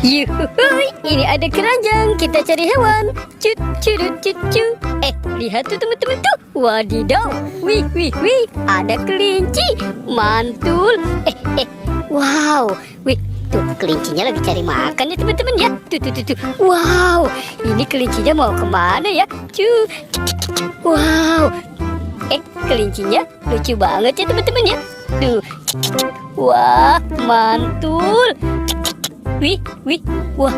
Yuhuy, ini ada keranjang. Kita cari hewan. Cut, curut, cut, cut. Lihat tuh teman-teman tuh. Wadidaw. Wih, wih, wih. Ada kelinci. Mantul. Wow. Wih, tuh kelincinya lagi cari makan ya teman-teman ya. Tuh. Wow. Ini kelincinya mau kemana ya? Wow. Kelincinya lucu banget ya teman-teman ya. Tuh. Wah, mantul. Wih, wah.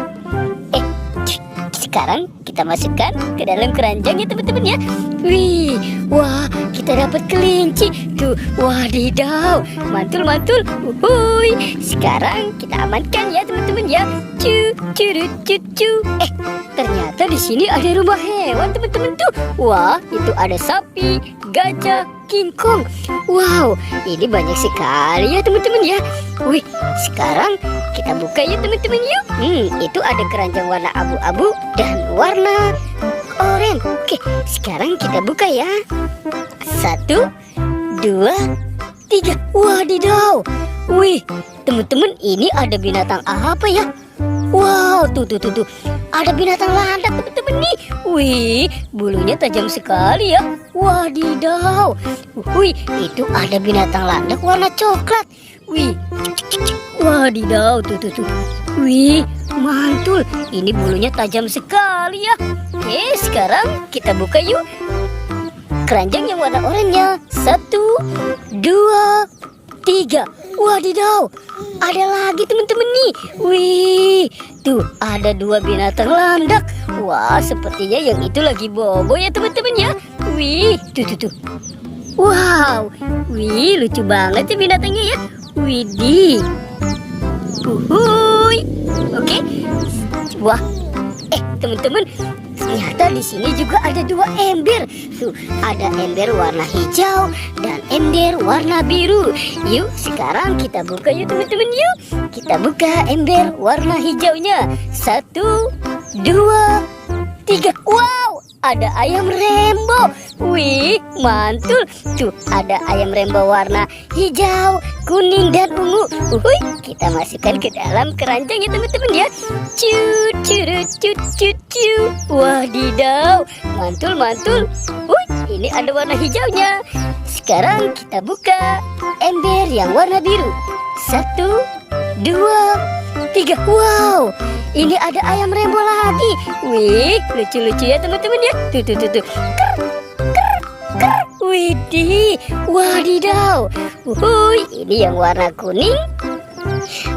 Sekarang kita masukkan ke dalam keranjang ya teman-teman ya. Wih, wah, kita dapat kelinci. Tuh, wadidaw, mantul. Uhuy. Sekarang kita amankan ya teman-teman ya. Cu. Ternyata di sini ada rumah hewan teman-teman tuh. Wah, itu ada sapi, gajah, King Kong. Wow, ini banyak sekali ya teman-teman ya. Wih, sekarang kita buka ya teman-teman yuk. Itu ada keranjang warna abu-abu dan warna oranye. Oke, sekarang kita buka ya. 1, 2, 3. Wadidaw. Wih, teman-teman, ini ada binatang apa ya? Wow, tuh. Ada binatang landak teman-teman nih. Wih, bulunya tajam sekali ya. Wadidaw. Wih, itu ada binatang landak warna coklat. Wih, wadidaw, tuh. Wih, mantul. Ini bulunya tajam sekali ya. Oke, sekarang kita buka yuk keranjang yang warna oranye. 1, 2, 3. Wadidaw, ada lagi teman-teman nih. Wih, tuh ada 2 binatang landak. Wah, sepertinya yang itu lagi bobo ya teman-teman ya. Wih, tuh. Wow, wih, lucu banget ya binatangnya ya. Widih. Uhuy. Oke. Wah, teman-teman, ternyata di sini juga ada 2 ember. Tuh, ada ember warna hijau dan ember warna biru. Yuk, sekarang kita buka yuk teman-teman yuk. Kita buka ember warna hijaunya. 1, 2, 3. Wow, ada ayam rembo. Wih, mantul. Tuh, ada ayam rembo warna hijau, kuning dan ungu. Uhuy, kita masukkan ke dalam keranjang ya teman-teman ya. Cu. Wadidaw, mantul. Ini ada warna hijaunya. Sekarang kita buka ember yang warna biru. 1, 2, 3. Wow, ini ada ayam rembo lagi. Wih, lucu-lucu ya teman-teman ya. Tuh. Widih, wadidaw. Ini yang warna kuning,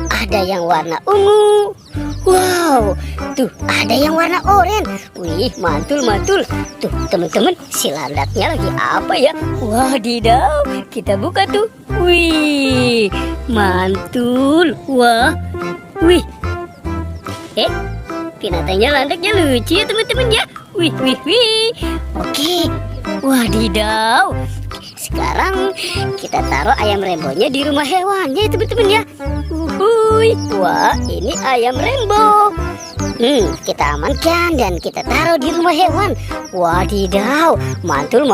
ada yang warna ungu. Wow, tuh ada yang warna oranye. Wih, mantul. Tuh teman-teman, si landaknya lagi apa ya? Wadidaw, kita buka tuh. Wih, mantul. Wah, wih. Binatangnya landaknya lucu ya teman-teman ya. Wih. Oke, wadidaw. Sekarang kita taruh ayam rembonya di rumah hewannya ya teman-teman ya. Wah, ini ayam rembo. Kita amankan dan kita taruh di rumah hewan. Wadidaw, mantul.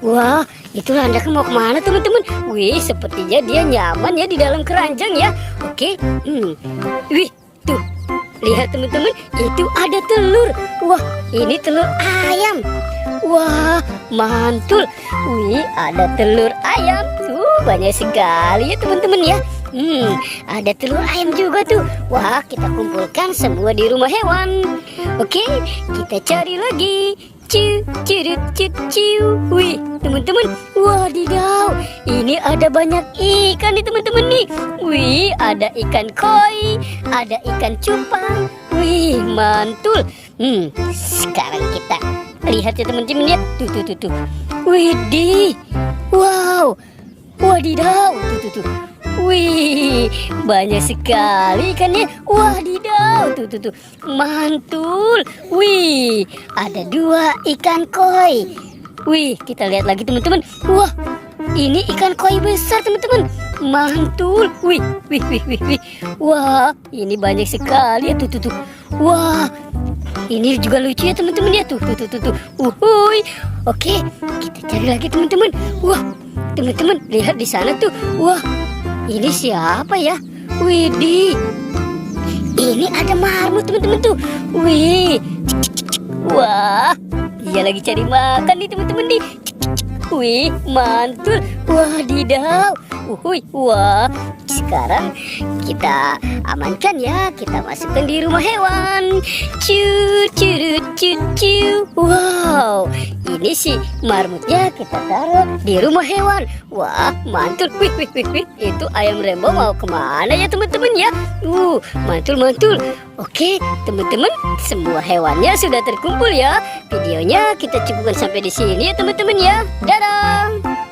Wah, itu landaknya mau kemana teman-teman? Wih, sepertinya dia nyaman ya di dalam keranjang ya. Oke, wih, tuh. Lihat teman-teman, itu ada telur. Wah, ini telur ayam. Wah, mantul. Wih, ada telur ayam. Tuh, banyak sekali ya teman-teman ya. Ada telur ayam juga tuh. Wah, kita kumpulkan semua di rumah hewan. Oke, kita cari lagi. Cu. Wih, teman-teman, wadidaw. Ini ada banyak ikan nih teman-teman nih. Wih, ada ikan koi, ada ikan cupang. Wih, mantul. Sekarang kita lihat ya teman-teman ya. Tuh. Widih. Wow. Wadidaw. Tuh. Wih, banyak sekali ikannya. Wadidaw, tuh. Mantul. Wih, ada 2 ikan koi. Wih, kita lihat lagi teman-teman. Wah, ini ikan koi besar teman-teman. Mantul. Wih. Wah, ini banyak sekali ya. Tuh. Wah, ini juga lucu ya teman-teman ya. Tuh. Uhuy. Oke, kita cari lagi teman-teman. Wah, teman-teman, lihat di sana tuh. Wah, ini siapa ya? Widih, ini ada marmut teman-teman tuh. Wih, wah, dia lagi cari makan nih teman-teman nih. Wih, mantul. Wadidaw. Wah, sekarang kita amankan ya. Kita masukkan di rumah hewan. Cu. Wow, ini sih marmutnya kita taruh di rumah hewan. Wah, mantul. Wih. Itu ayam Rembo mau kemana ya teman-teman ya? Mantul. Oke, teman-teman, semua hewannya sudah terkumpul ya. Videonya kita cukupkan sampai di sini ya teman-teman ya. Dadah.